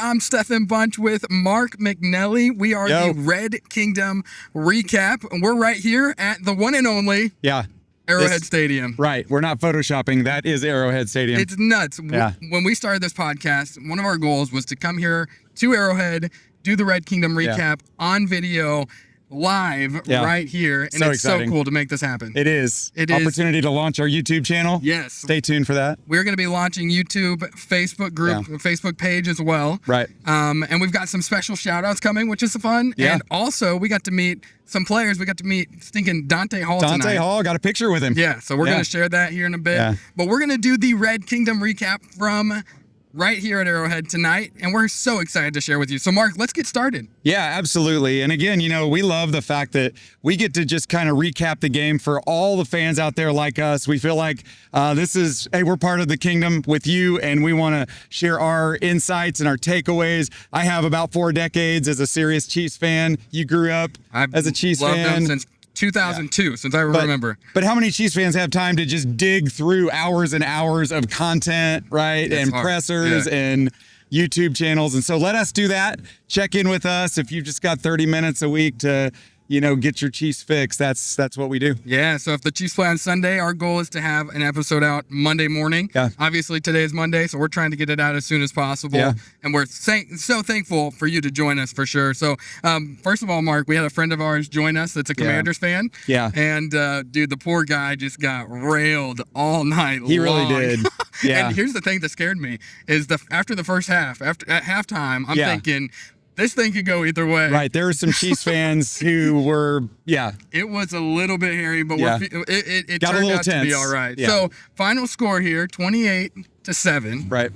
I'm Stefan Bunch with Mark McKnelly. We are the Red Kingdom recap. We're right here at the one and only Arrowhead Stadium. Right. We're not photoshopping. That is Arrowhead Stadium. It's nuts. Yeah. When we started this podcast, one of our goals was to come here to Arrowhead, do the Red Kingdom recap on video, live right here. And it's exciting. So cool to make this happen. It is. Opportunity to launch our YouTube channel. Yes. Stay tuned for that. We're going to be launching YouTube, Facebook group, Facebook page as well. Right. And we've got some special shout outs coming, which is fun. Yeah. And also we got to meet some players. We got to meet stinking Dante Hall tonight. Dante Hall, got a picture with him. Yeah. So we're going to share that here in a bit. Yeah. But we're going to do the Red Kingdom recap from right here at Arrowhead tonight, and we're so excited to share with you. So, Mark, let's get started. Yeah, absolutely. And again, we love the fact that we get to just kind of recap the game for all the fans out there like us. We feel like we're part of the kingdom with you, and we want to share our insights and our takeaways. I have about 4 decades as a serious Chiefs fan. You grew up as a Chiefs fan. I've loved them since 2002, since I remember. But how many Chiefs fans have time to just dig through hours and hours of content, right? It's and hard. Pressers and YouTube channels. And so let us do that. Check in with us. If you've just got 30 minutes a week to, get your Chiefs fix, that's what we do. Yeah, so if the Chiefs play on Sunday, our goal is to have an episode out Monday morning. Yeah. Obviously, today is Monday, so we're trying to get it out as soon as possible. Yeah. And we're so thankful for you to join us for sure. So, first of all, Mark, we had a friend of ours join us that's a Commanders fan. Yeah. And, dude, the poor guy just got railed all night long. He really did. Yeah. And here's the thing that scared me is after the first half, at halftime, I'm thinking, this thing could go either way. Right. There were some Chiefs fans who were, It was a little bit hairy, but it got turned a out tense. to be all right. Yeah. So, final score here, 28-7. right.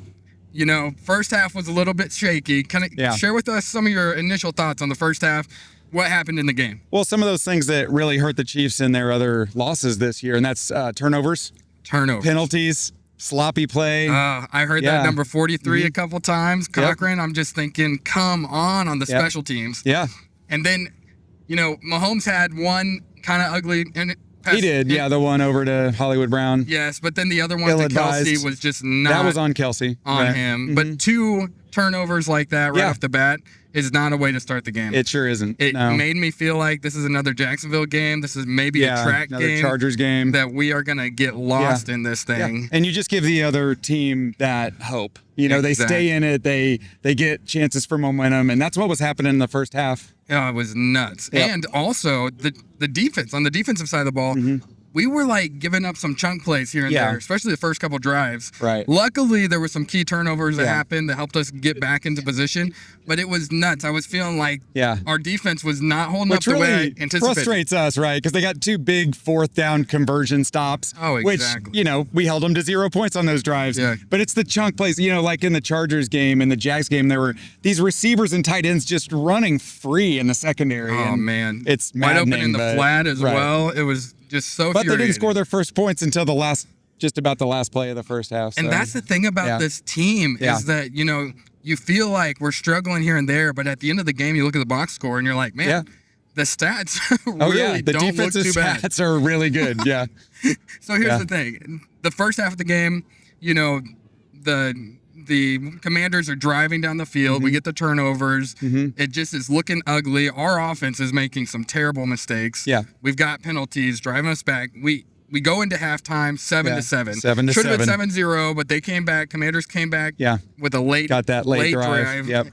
First half was a little bit shaky. Kind of share with us some of your initial thoughts on the first half. What happened in the game? Well, some of those things that really hurt the Chiefs in their other losses this year, and that's turnovers, penalties, sloppy play. I heard that number 43 a couple times. Cochran, I'm just thinking, come on the special teams. Yeah. And then, Mahomes had one kind of ugly. He did, the one over to Hollywood Brown. Yes, but then the other one to Kelce was just not. That was on Kelce. On him. Mm-hmm. But 2 turnovers like that off the bat is not a way to start the game. It sure isn't. It made me feel like this is another Jacksonville game. This is maybe a track game. Chargers game. That we are going to get lost in this thing. Yeah. And you just give the other team that hope. They stay in it. They get chances for momentum. And that's what was happening in the first half. Oh, it was nuts. Yep. And also the defense, on the defensive side of the ball, we were giving up some chunk plays here and there, especially the first couple drives. Right. Luckily, there were some key turnovers that happened that helped us get back into position, but it was nuts. I was feeling like our defense was not holding up the way I anticipated. Frustrates us, right? Because they got 2 big 4th down conversion stops. Oh, exactly. Which, we held them to 0 points on those drives. Yeah. But it's the chunk plays, like in the Chargers game, in the Jags game, there were these receivers and tight ends just running free in the secondary. Oh, man. It's wide maddening, open in the flat as well. It was just so But they didn't score their first points until just about the last play of the first half. And that's the thing about this team is that, you feel like we're struggling here and there, but at the end of the game, you look at the box score and you're like, man, the stats really the don't look defensive too bad. stats are really good. Yeah. So here's the thing. The first half of the game, the Commanders are driving down the field. We get the turnovers. It just is looking ugly. Our offense is making some terrible mistakes. Yeah. We've got penalties driving us back. We go into halftime 7-7. 7-7. Should have been 7-0, but they came back. Commanders came back with a late drive. Yep.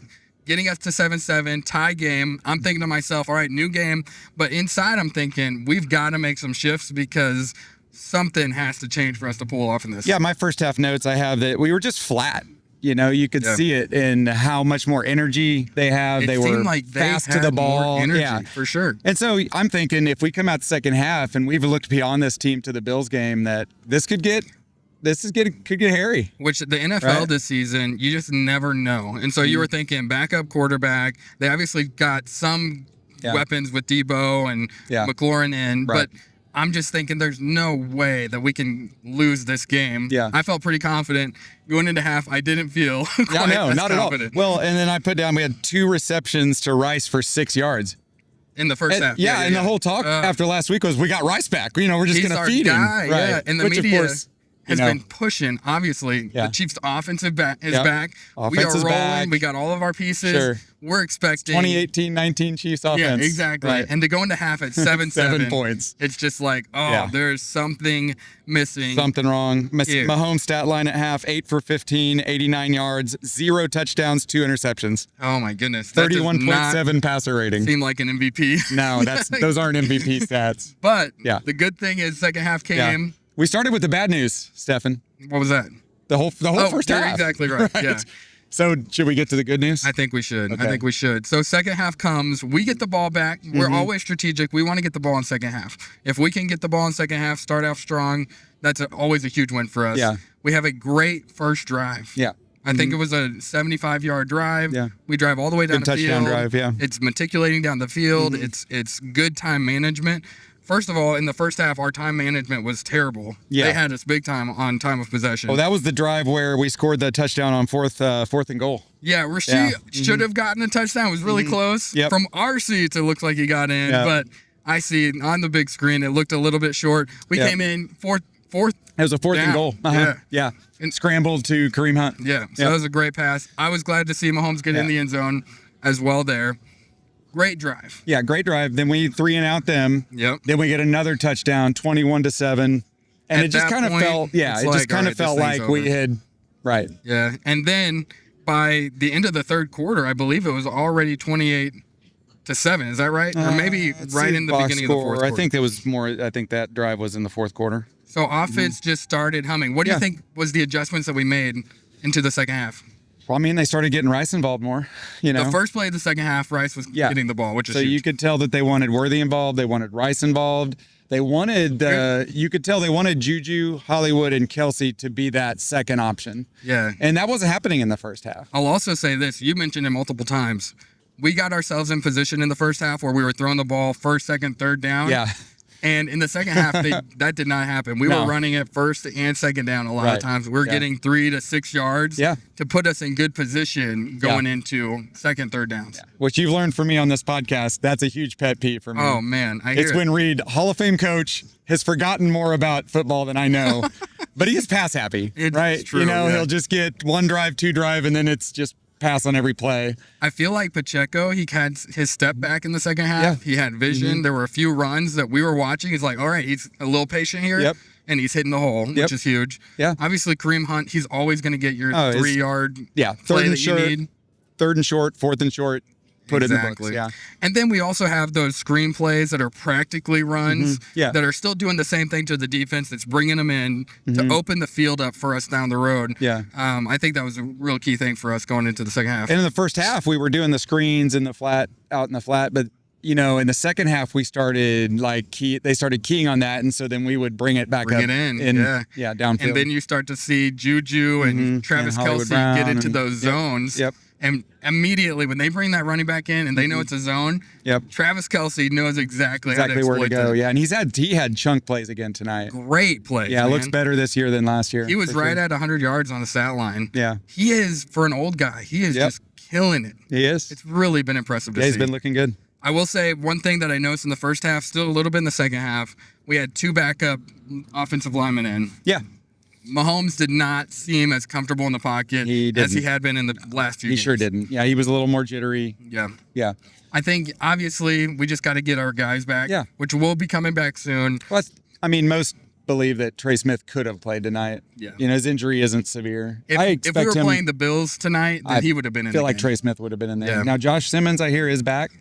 Getting us to 7-7, tie game. I'm thinking to myself, all right, new game. But inside I'm thinking, we've got to make some shifts because something has to change for us to pull off in this. Yeah, my first half notes, I have that we were just flat. You could see it in how much more energy they have. They were fast to the ball. Energy, for sure. And so I'm thinking if we come out the second half and we've looked beyond this team to the Bills game, that this could get hairy. Which the NFL this season, you just never know. And so you were thinking backup quarterback. They obviously got some weapons with Debo and McLaurin in, but I'm just thinking there's no way that we can lose this game. Yeah. I felt pretty confident. Going into half, I didn't feel quite as not confident. at all. Well, and then I put down, we had 2 receptions to Rice for 6 yards. In the first half. Yeah, and the whole talk after last week was, we got Rice back. We're just going to feed him. Right. Yeah. And the media has been pushing. Obviously, the Chiefs' offensive back is back. Offense we are rolling. Back. We got all of our pieces. Sure. We're expecting 2018-19 Chiefs offense. Yeah, exactly. Right. And to go into half at 7-7, 7 points. It's just like, there's something missing. Something wrong. Mahomes stat line at half: 8 for 15, 89 yards, 0 touchdowns, 2 interceptions. Oh my goodness. 31.7 passer rating. Seem like an MVP. No, those aren't MVP stats. But the good thing is second half came. Yeah. We started with the bad news, Stefan. What was that? The whole first half. You're exactly right. Yeah. So should we get to the good news? I think we should. Okay. I think we should. So second half comes, we get the ball back. We're always strategic. We want to get the ball in second half. If we can get the ball in second half, start off strong, that's always a huge win for us. Yeah. We have a great first drive. Yeah. I think it was a 75-yard drive. Yeah. We drive all the way down the field. Touchdown drive, yeah. It's meticulating down the field. It's good time management. First of all, in the first half, our time management was terrible. Yeah. They had us big time on time of possession. Oh, that was the drive where we scored the touchdown on fourth and goal. Yeah, Rasheed should have gotten a touchdown. It was really close. Yep. From our seats, it looked like he got in, but I see on the big screen, it looked a little bit short. We came in fourth. It was a fourth and goal. Yeah. And scrambled to Kareem Hunt. Yeah. So that was a great pass. I was glad to see Mahomes get in the end zone as well there. Great drive. Yeah, great drive. Then we 3-and-out them. Yep. Then we get another touchdown, 21-7. And it just kind of felt, like we had, right. Yeah. And then by the end of the third quarter, I believe it was already 28-7. Is that right? Or maybe right in the beginning of the fourth quarter. I think there was more. I think that drive was in the fourth quarter. So offense just started humming. What do you think was the adjustments that we made into the second half? Well, I mean, they started getting Rice involved more. The first play of the second half, Rice was getting the ball, which is huge. You could tell that they wanted Worthy involved. They wanted Rice involved. They wanted, you could tell they wanted Juju, Hollywood, and Kelce to be that second option. Yeah. And that wasn't happening in the first half. I'll also say this. You mentioned it multiple times. We got ourselves in position in the first half where we were throwing the ball first, second, third down. Yeah. And in the second half, that did not happen. We were running it first and second down a lot of times. We were getting 3 to 6 yards to put us in good position going into second, third downs. Yeah. Which you've learned from me on this podcast, that's a huge pet peeve for me. Oh, man. It's when Reed, Hall of Fame coach, has forgotten more about football than I know. But he is pass happy, right? True, he'll just get 1 drive, 2 drive, and then it's just pass on every play. I feel like Pacheco, he had his step back in the second half. He had vision. There were a few runs that we were watching. He's like, all right, he's a little patient here. And he's hitting the hole, which is huge. Yeah. Obviously, Kareem Hunt, he's always going to get your 3-yard play that you need. Third and short, fourth and short. Put it in the books. Yeah. And then we also have those screen plays that are practically runs that are still doing the same thing to the defense that's bringing them in to open the field up for us down the road. Yeah. I think that was a real key thing for us going into the second half. And in the first half, we were doing the screens in the flat, out in the flat, but in the second half, we started they started keying on that, and so then we would bring it back up. Bring it in, downfield. And then you start to see Juju and Travis Kelce get into those zones. Yep. And immediately when they bring that running back in and they know it's a zone, Travis Kelce knows exactly how to exploit where to go. it. Yeah, and he had chunk plays again tonight. Great plays. Yeah, it looks better this year than last year. He was right at 100 yards on the stat line. Yeah. He is, for an old guy, he is just killing it. He is. It's really been impressive to see. He's been looking good. I will say one thing that I noticed in the first half, still a little bit in the second half, we had 2 backup offensive linemen in. Yeah. Mahomes did not seem as comfortable in the pocket as he had been in the last few games. He sure didn't. Yeah, he was a little more jittery. Yeah. I think, obviously, we just got to get our guys back, which will be coming back soon. Well, most believe that Trey Smith could have played tonight. Yeah. His injury isn't severe. If we were playing the Bills tonight, then he would have been in there. I feel like Trey Smith would have been in there. Yeah. Now, Josh Simmons, I hear, is back.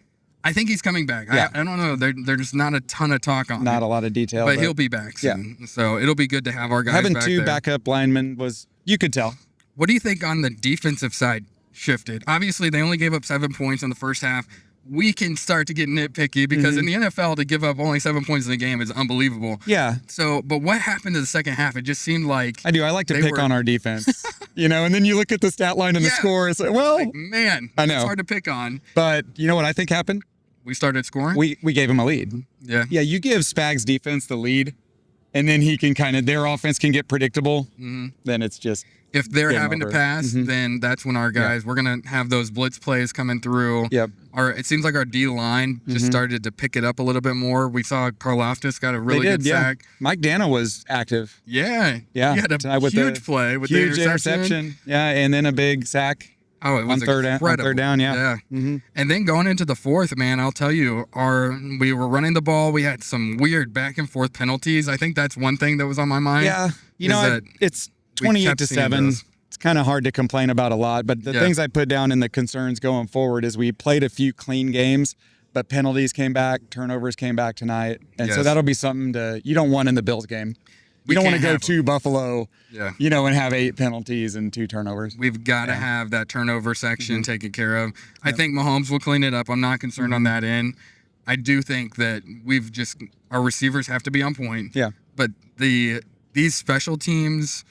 I think he's coming back. I don't know. There's not a ton of talk on it. Not a lot of detail. But he'll be back soon. Yeah. So it'll be good to have our guys Having back 2 there. backup linemen you could tell. What do you think on the defensive side shifted? Obviously, they only gave up 7 points in the first half. We can start to get nitpicky because in the NFL, to give up only 7 points in the game is unbelievable. Yeah. So, but what happened to the second half? It just seemed like I like to pick on our defense, and then you look at the stat line and the score. It's like, man, I know it's hard to pick on. But you know what I think happened? We started scoring. We gave him a lead. Yeah. Yeah. You give Spags defense the lead, and then he can their offense can get predictable, then it's just if they're having over. to pass, then that's when our guys we're gonna have those blitz plays coming through. Yep. It seems like our D line just started to pick it up a little bit more. We saw Karlaftis got a really good sack. Mike Dana was active. Yeah. He had a huge play with huge the interception. Yeah, and then a big sack. Oh, it was on third down, yeah. And then going into the fourth, man, I'll tell you, we were running the ball. We had some weird back and forth penalties. I think that's one thing that was on my mind. Yeah, it's 28-7. It's kind of hard to complain about a lot, but the things I put down in the concerns going forward is we played a few clean games, but penalties came back, turnovers came back tonight, and so that'll be something you don't want in the Bills game. You don't want to go to Buffalo, and have 8 penalties and 2 turnovers. We've got to have that turnover section taken care of. I think Mahomes will clean it up. I'm not concerned on that end. I do think that our receivers have to be on point. Yeah. But these special teams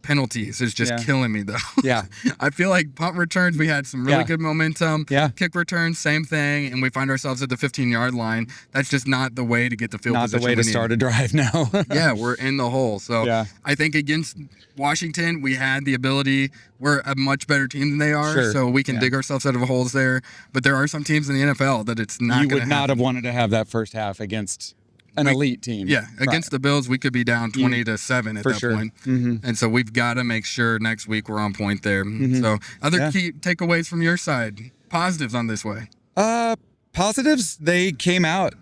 penalties is just killing me, though. Yeah. I feel like punt returns, we had some really good momentum. Yeah. Kick returns, same thing, and we find ourselves at the 15-yard line. That's just not the way to get the field position. Not the way to start a drive now. Yeah, we're in the hole. So I think against Washington, we had the ability. We're a much better team than they are, so we can dig ourselves out of holes there. But there are some teams in the NFL that it's not going to happen. You would not have wanted to have that first half against an elite team. Yeah, against the Bills, we could be down 20-7 at that point. And so we've got to make sure next week we're on point there. So other key takeaways from your side, positives on this way? Positives, they came out,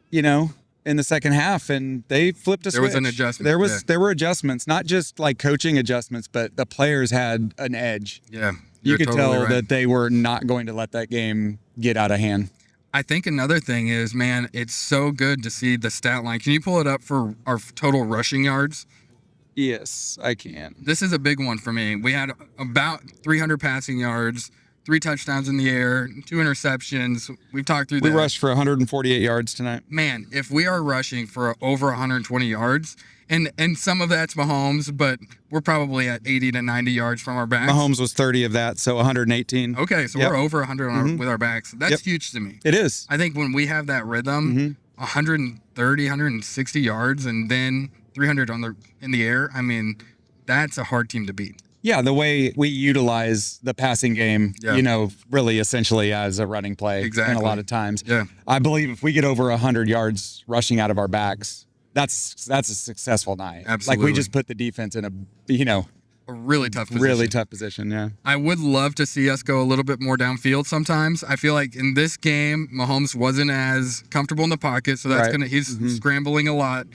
in the second half, and they flipped a switch. There was an adjustment. There were adjustments, not just like coaching adjustments, but the players had an edge. Yeah, you could tell that they were not going to let that game get out of hand. I think another thing is, man, it's so good to see the stat line. Can you pull it up for our total rushing yards? Yes, I can. This is a big one for me. We had about 300 passing yards, 3 touchdowns in the air, 2 interceptions. We've talked through that. We rushed for 148 yards tonight. Man, if we are rushing for over 120 yards, and some of that's Mahomes, but we're probably at 80 to 90 yards from our backs. Mahomes was 30 of that, so 118. Okay, so we're over 100 with our backs. That's huge to me. It is. I think when we have that rhythm, 130, 160 yards, and then 300 in the air, I mean, that's a hard team to beat. Yeah, the way we utilize the passing game, really essentially as a running play in a lot of times. Yeah. I believe if we get over 100 yards rushing out of our backs, that's a successful night. Absolutely. Like we just put the defense in a really tough position. Really tough position, yeah. I would love to see us go a little bit more downfield sometimes. I feel like in this game, Mahomes wasn't as comfortable in the pocket, so that's he's scrambling a lot.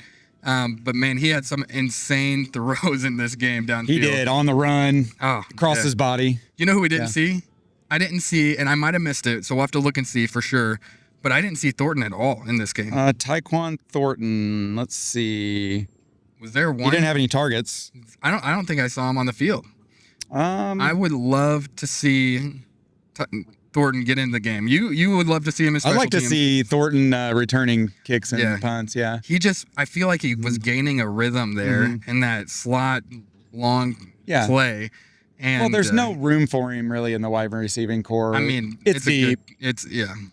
But man, he had some insane throws in this game downfield. He did, on the run, across his body. You know who we didn't see? I didn't see, and I might have missed it, so we'll have to look and see for sure. But I didn't see Thornton at all in this game. Tyquan Thornton, let's see. Was there one? He didn't have any targets. I don't think I saw him on the field. I would love to see Thornton get in the game. You would love to see him in special I'd like to teams. see Thornton returning kicks and punts, I feel like he was gaining a rhythm there in that slot long play. And, there's no room for him really in the wide receiving core. I mean, it's deep.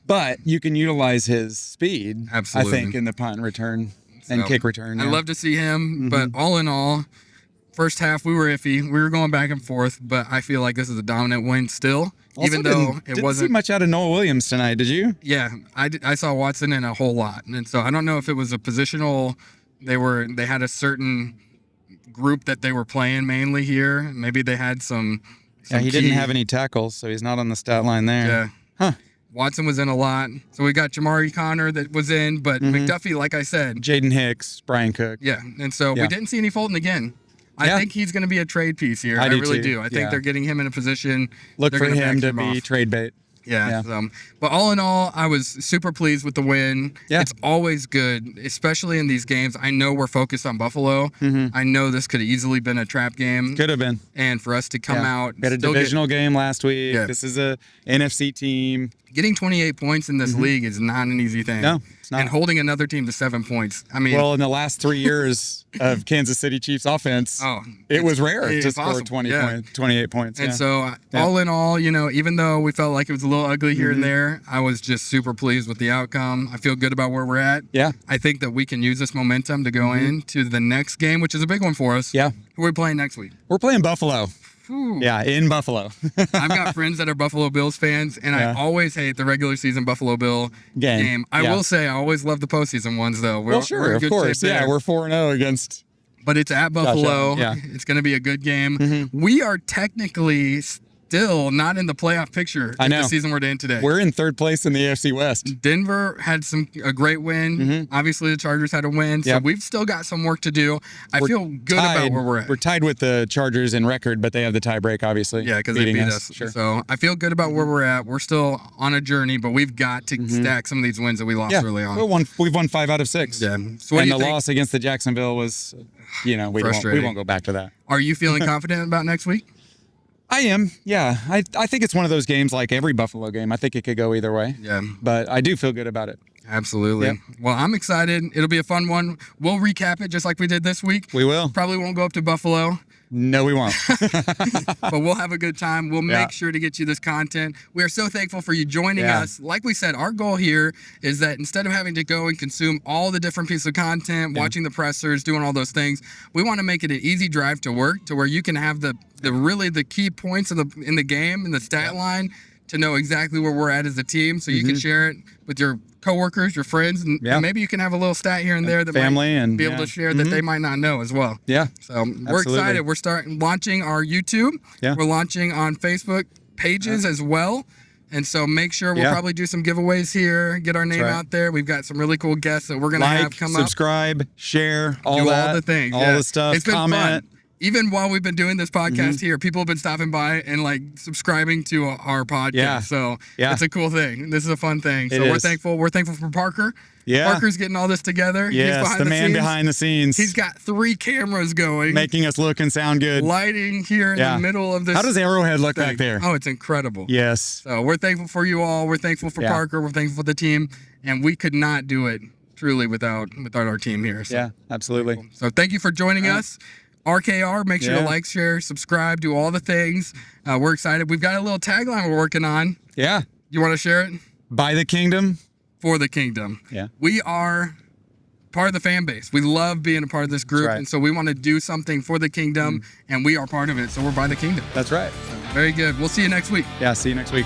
But you can utilize his speed, absolutely, I think, in the punt and return and kick return. I'd love to see him, but all in all, first half we were iffy. We were going back and forth, but I feel like this is a dominant win still, even though it wasn't. Didn't see much out of Noah Williams tonight, did you? Yeah, I saw Watson in a whole lot, and so I don't know if it was a positional. They had a certain group that they were playing mainly here. Maybe they had some he didn't have any tackles, so he's not on the stat line there. Yeah. Huh. Watson was in a lot. So we got Jamari Connor that was in, but McDuffie, like I said. Jaden Hicks, Brian Cook. Yeah. And so we didn't see any Fulton again. I think he's going to be a trade piece here. I really do. I think they're getting him in a position. Look for him to be trade bait. Yeah. But all in all, I was super pleased with the win. Yeah. It's always good, especially in these games. I know we're focused on Buffalo. I know this could have easily been a trap game. Could have been. And for us to come out. We had a divisional game last week. Yeah. This is a NFC team. getting 28 points in this league is not an easy thing. No, it's not. And holding another team to 7 points. I mean, well, in the last 3 years of Kansas City Chiefs offense, it was rare to score 28 points. And so, all in all, you know, even though we felt like it was a little ugly here and there, I was just super pleased with the outcome. I feel good about where we're at. Yeah. I think that we can use this momentum to go into the next game, which is a big one for us. Yeah. Who are we playing next week? We're playing Buffalo. Ooh. Yeah, in Buffalo. I've got friends that are Buffalo Bills fans, and I always hate the regular season Buffalo Bill game. I will say I always love the postseason ones, though. Well, sure, of course. Yeah, we're 4-0 against. But it's at Buffalo. Yeah. It's going to be a good game. We are technically still not in the playoff picture if the season were to end today. We're in third place in the AFC West. Denver had a great win. Obviously, the Chargers had a win. So we've still got some work to do. I feel good about where we're at. We're tied with the Chargers in record, but they have the tie break, obviously. Yeah, because they beat us. Sure. So I feel good about where we're at. We're still on a journey, but we've got to stack some of these wins that we lost early on. We've won 5 out of 6. Yeah. So and the loss against the Jacksonville was, we won't go back to that. Are you feeling confident about next week? I am, yeah. I think it's one of those games like every Buffalo game. I think it could go either way. Yeah. But I do feel good about it. Absolutely. Yep. Well, I'm excited. It'll be a fun one. We'll recap it just like we did this week. We will. Probably won't go up to Buffalo. No, we won't. But we'll have a good time. We'll make sure to get you this content. We are so thankful for you joining us. Like we said, our goal here is that instead of having to go and consume all the different pieces of content, watching the pressers, doing all those things, we want to make it an easy drive to work to where you can have the key points in the game and the stat line to know exactly where we're at as a team, so you can share it with your coworkers, your friends, and maybe you can have a little stat here and there that family might and be able to share that they might not know as well. Yeah. So we're excited. We're launching our YouTube. Yeah. We're launching on Facebook pages as well. And so make sure we'll probably do some giveaways here, get our name out there. We've got some really cool guests that we're going to have come subscribe, share, all the things. All the stuff. It's been comment. Fun. Even while we've been doing this podcast here, people have been stopping by and like subscribing to our podcast. Yeah. So it's a cool thing. This is a fun thing. So we're thankful. We're thankful for Parker. Yeah. Parker's getting all this together. Yes, He's the man behind the scenes. He's got 3 cameras going. Making us look and sound good. Lighting here in the middle of this. How does Arrowhead look back there? Oh, it's incredible. Yes. So we're thankful for you all. We're thankful for Parker. We're thankful for the team. And we could not do it truly without our team here. So. Yeah, absolutely. So thank you for joining us. RKR, make sure to like, share, subscribe, do all the things. We're excited. We've got a little tagline we're working on. Yeah. You want to share it? By the kingdom. For the kingdom. Yeah. We are part of the fan base. We love being a part of this group. And so we want to do something for the kingdom, and we are part of it. So we're by the kingdom. That's right. So, very good. We'll see you next week. Yeah, see you next week.